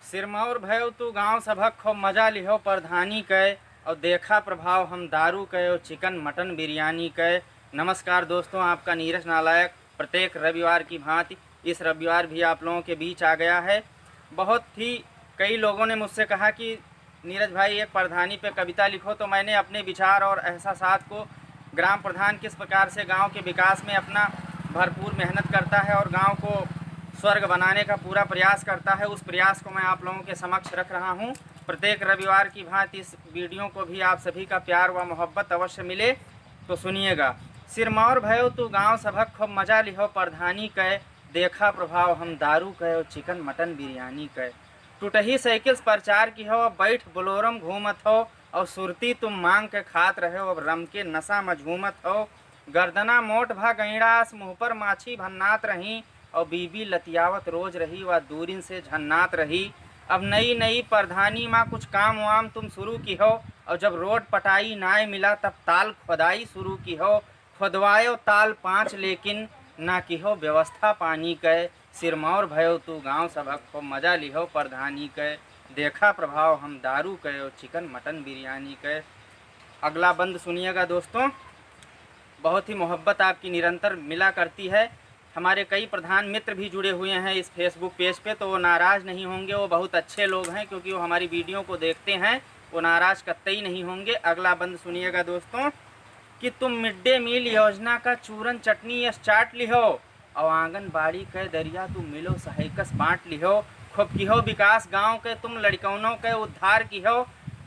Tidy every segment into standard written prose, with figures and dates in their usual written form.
सिरमौर भयो तू गांव सभक खूब मजा लिहो प्रधानी कय और देखा प्रभाव हम दारू कय और चिकन मटन बिरयानी कय। नमस्कार दोस्तों, आपका नीरज नालायक प्रत्येक रविवार की भांति इस रविवार भी आप लोगों के बीच आ गया है। बहुत ही कई लोगों ने मुझसे कहा कि नीरज भाई एक प्रधानी पे कविता लिखो, तो मैंने अपने विचार और एहसासात को ग्राम प्रधान किस प्रकार से गांव के विकास में अपना भरपूर मेहनत करता है और गांव को स्वर्ग बनाने का पूरा प्रयास करता है, उस प्रयास को मैं आप लोगों के समक्ष रख रहा हूं। प्रत्येक रविवार की भांति इस वीडियो को भी आप सभी का प्यार व मोहब्बत अवश्य मिले तो सुनिएगा। सिरमौर भयो तू गांव सभक खूब मजा लिहो प्रधानी कय, देखा प्रभाव हम दारू कय और चिकन मटन बिरयानी कय। टूटही साइकिल प्रचार की हो, अब बैठ बोलोरम घूमत हो और सुरती तुम मांग के खात रहे हो, अब रम के नशा में झूमत हो। गर्दना मोट भा गईड़ास मुँह पर माछी भन्नात रही और बीबी लतियावत रोज रही व दूरिन से झन्नात रही। अब नई नई प्रधानी माँ कुछ काम वाम तुम शुरू की हो और जब रोड पटाई नाय मिला तब ताल खुदाई शुरू की हो। खुदवायो ताल 5 लेकिन ना की हो व्यवस्था पानी कय। सिरमौर भयो तू गांव सबक खूब मजा लिहो प्रधानी कय, देखा प्रभाव हम दारू कय और चिकन मटन बिरयानी कय। अगला बंद सुनिएगा दोस्तों। बहुत ही मोहब्बत आपकी निरंतर मिला करती है। हमारे कई प्रधान मित्र भी जुड़े हुए हैं इस फेसबुक पेज पे, तो वो नाराज़ नहीं होंगे, वो बहुत अच्छे लोग हैं क्योंकि वो हमारी वीडियो को देखते हैं, वो नाराज़ कतई नहीं होंगे। अगला बंद सुनिएगा दोस्तों कि तुम मिड डे मील योजना का चूरन चटनी चाट लिहो और आंगनबाड़ी के दरिया तुम मिलो सहायकस बांट लिहो। खूब की हो विकास गाँव के तुम लड़कौनों के उद्धार की हो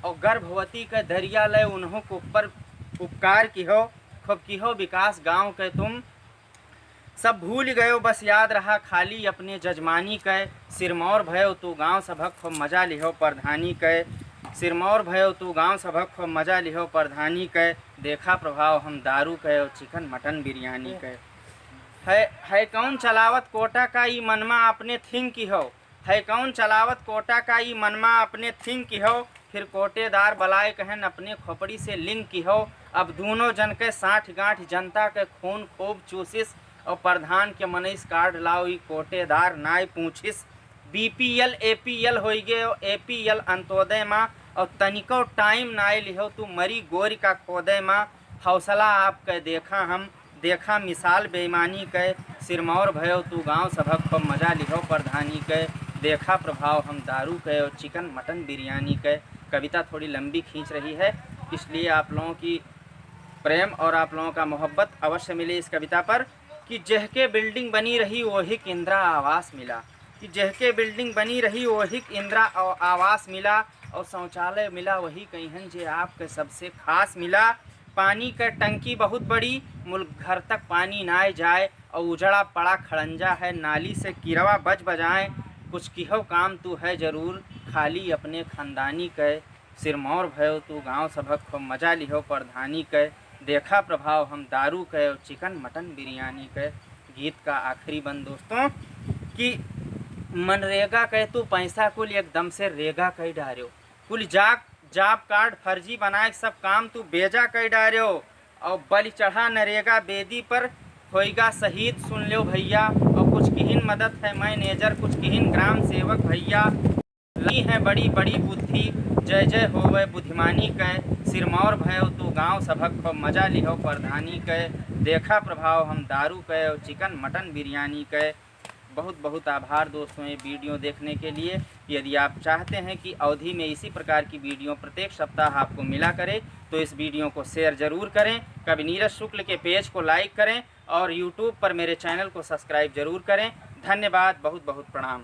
और गर्भवती के दरिया लय उन्हों को ऊपर उपकार की हो। खूब की हो विकास गाँव के तुम सब भूल गयो बस याद रहा खाली अपने जजमानी कय। सिरमौर भयो तू गांव सभक खूब मजा लिहो प्रधानी कय, सिरमौर भयो तू गांव सभक खूब मजा लिहो प्रधानी कय, देखा प्रभाव हम दारू कय और चिकन मटन बिरयानी कय। है कौन चलावत कोटा का ई मनमा अपने थिंग की हो, है कौन चलावत कोटा का ई मनमा अपने थिंग की हो, फिर कोटेदार बलाय कहन अपने खोपड़ी से लिंग की हो। अब दोनों जन के 60 गांठ जनता के खून खूब चूसिस और प्रधान के मनईस कार्ड लाओ ई कोटेदार नाय पूछिस। बीपीएल एपीएल हो गए और एपीएल अंत्योदय माँ और तनिको टाइम नाय लिहो तू मरी गोरी का खोदय माँ। हौसला आपके देखा हम देखा मिसाल बेईमानी कय, सिरमौर भयो तू गांव सभक खूब मजा लिहो प्रधानी कय, देखा प्रभाव हम दारू कय और चिकन मटन बिरयानी कय। कविता थोड़ी लंबी खींच रही है, इसलिए आप लोगों की प्रेम और आप लोगों का मोहब्बत अवश्य मिले इस कविता पर। कि जहके बिल्डिंग बनी रही वही इंदिरा आवास मिला, कि जहके बिल्डिंग बनी रही वही इंदिरा आवास मिला और शौचालय मिला वही कहीं जे आपके सबसे खास मिला। पानी का टंकी बहुत बड़ी मुल्क घर तक पानी ना जाए और उजड़ा पड़ा खड़ंजा है नाली से किरवा बज बजाए। कुछ किहो काम तू है ज़रूर खाली अपने ख़ानदानी कय, सिरमौर भयो तू गांव सभक खूब मजा लिहो प्रधानी कय, देखा प्रभाव हम दारू कय और चिकन मटन बिरयानी कय। गीत का आखिरी बंद दोस्तों कि मनरेगा कह तू पैसा कुल एकदम से रेगा कह डार्यो, कुल जॉब कार्ड फर्जी बनाए सब काम तू बेजा कह डार्यो और बलि चढ़ा नरेगा बेदी पर होएगा शहीद सुन लो भैया। और कुछ किहिन मदद है मैनेजर कुछ किहिन ग्राम सेवक भैया, लगी है बड़ी बड़ी बुद्धि जय जय होवे बुद्धिमानी कय। सिरमौर भयो तू गांव सभक खूब मजा लिहो प्रधानी कय, देखा प्रभाव हम दारू कय और चिकन मटन बिरयानी कय। बहुत बहुत आभार दोस्तों ये वीडियो देखने के लिए। यदि आप चाहते हैं कि अवधि में इसी प्रकार की वीडियो प्रत्येक सप्ताह आपको मिला करे तो इस वीडियो को शेयर ज़रूर करें, कवि नीरज शुक्ल के पेज को लाइक करें और यूट्यूब पर मेरे चैनल को सब्सक्राइब ज़रूर करें। धन्यवाद, बहुत बहुत प्रणाम।